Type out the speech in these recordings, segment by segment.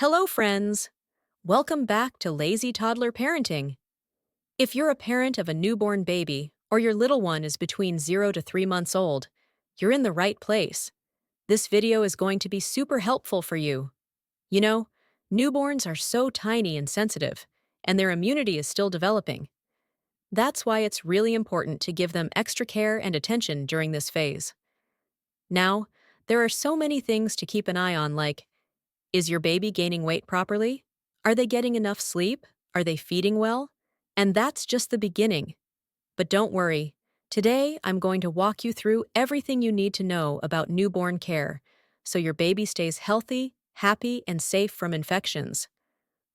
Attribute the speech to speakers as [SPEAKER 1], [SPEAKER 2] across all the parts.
[SPEAKER 1] Hello, friends! Welcome back to Lazy Toddler Parenting. If you're a parent of a newborn baby or your little one is between 0 to 3 months old, you're in the right place. This video is going to be super helpful for you. You know, newborns are so tiny and sensitive, and their immunity is still developing. That's why it's really important to give them extra care and attention during this phase. Now, there are so many things to keep an eye on, like, is your baby gaining weight properly? Are they getting enough sleep? Are they feeding well? And that's just the beginning. But don't worry. Today, I'm going to walk you through everything you need to know about newborn care so your baby stays healthy, happy, and safe from infections.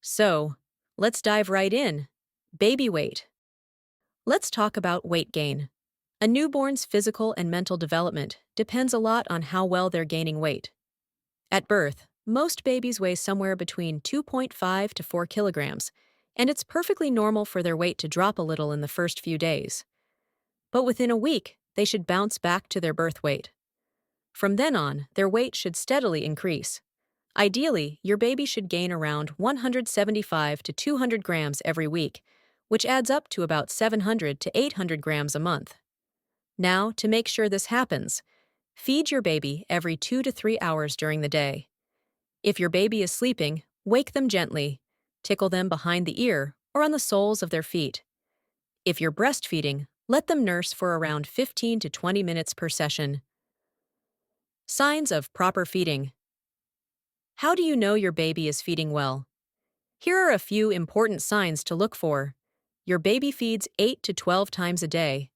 [SPEAKER 1] So, let's dive right in. Baby weight. Let's talk about weight gain. A newborn's physical and mental development depends a lot on how well they're gaining weight. At birth, most babies weigh somewhere between 2.5 to 4 kilograms, and it's perfectly normal for their weight to drop a little in the first few days. But within a week, they should bounce back to their birth weight. From then on, their weight should steadily increase. Ideally, your baby should gain around 175 to 200 grams every week, which adds up to about 700 to 800 grams a month. Now, to make sure this happens, feed your baby every 2 to 3 hours during the day. If your baby is sleeping, wake them gently, tickle them behind the ear or on the soles of their feet. If you're breastfeeding, let them nurse for around 15 to 20 minutes per session. Signs of proper feeding. How do you know your baby is feeding well? Here are a few important signs to look for. Your baby feeds 8 to 12 times a day.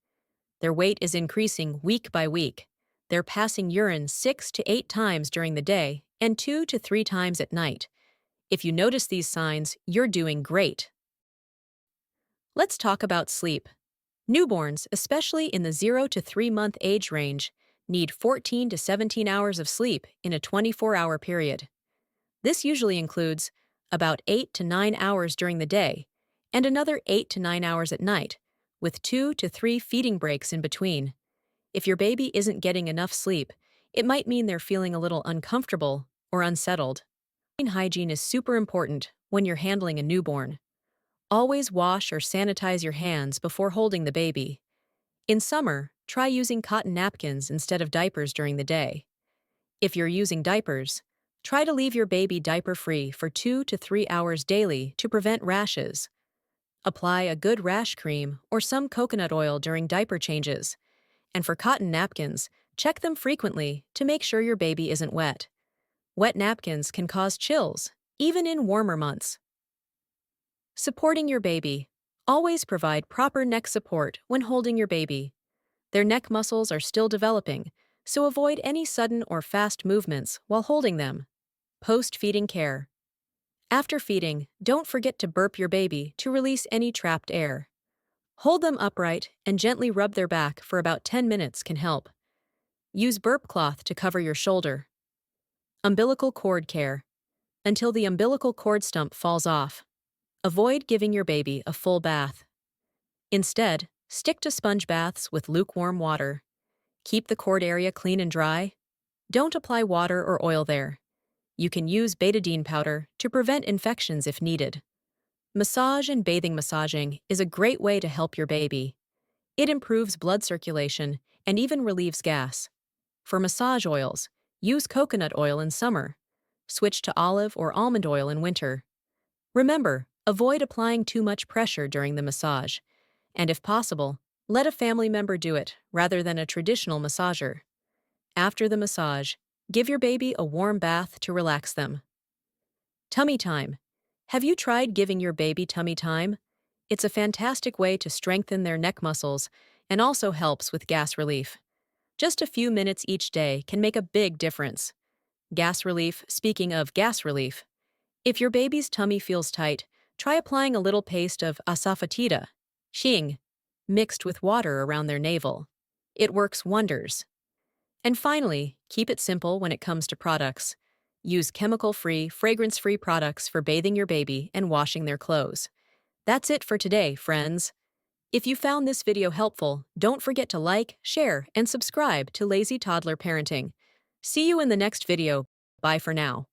[SPEAKER 1] Their weight is increasing week by week. They're passing urine 6 to 8 times during the day and 2 to 3 times at night. If you notice these signs, you're doing great. Let's talk about sleep. Newborns, especially in the 0 to 3 month age range, need 14 to 17 hours of sleep in a 24-hour period. This usually includes about 8 to 9 hours during the day and another 8 to 9 hours at night, with 2 to 3 feeding breaks in between. If your baby isn't getting enough sleep, it might mean they're feeling a little uncomfortable or unsettled. Hygiene is super important when you're handling a newborn. Always wash or sanitize your hands before holding the baby. In summer, try using cotton napkins instead of diapers during the day. If you're using diapers, try to leave your baby diaper-free for 2 to 3 hours daily to prevent rashes. Apply a good rash cream or some coconut oil during diaper changes. And for cotton napkins, check them frequently to make sure your baby isn't wet. Wet napkins can cause chills, even in warmer months. Supporting your baby. Always provide proper neck support when holding your baby. Their neck muscles are still developing, so avoid any sudden or fast movements while holding them. Post-feeding care. After feeding, don't forget to burp your baby to release any trapped air. Hold them upright and gently rub their back for about 10 minutes can help. Use burp cloth to cover your shoulder. Umbilical cord care. Until the umbilical cord stump falls off, avoid giving your baby a full bath. Instead, stick to sponge baths with lukewarm water. Keep the cord area clean and dry. Don't apply water or oil there. You can use betadine powder to prevent infections if needed. Massage and bathing massaging is a great way to help your baby. It improves blood circulation and even relieves gas. For massage oils, use coconut oil in summer. Switch to olive or almond oil in winter. Remember, avoid applying too much pressure during the massage. And if possible, let a family member do it rather than a traditional massager. After the massage, give your baby a warm bath to relax them. Tummy time. Have you tried giving your baby tummy time? It's a fantastic way to strengthen their neck muscles and also helps with gas relief. Just a few minutes each day can make a big difference. Gas relief. Speaking of gas relief, if your baby's tummy feels tight, try applying a little paste of asafoetida, shing, mixed with water around their navel. It works wonders. And finally, keep it simple when it comes to products. Use chemical-free, fragrance-free products for bathing your baby and washing their clothes. That's it for today, friends. If you found this video helpful, don't forget to like, share, and subscribe to Lazy Toddler Parenting. See you in the next video. Bye for now.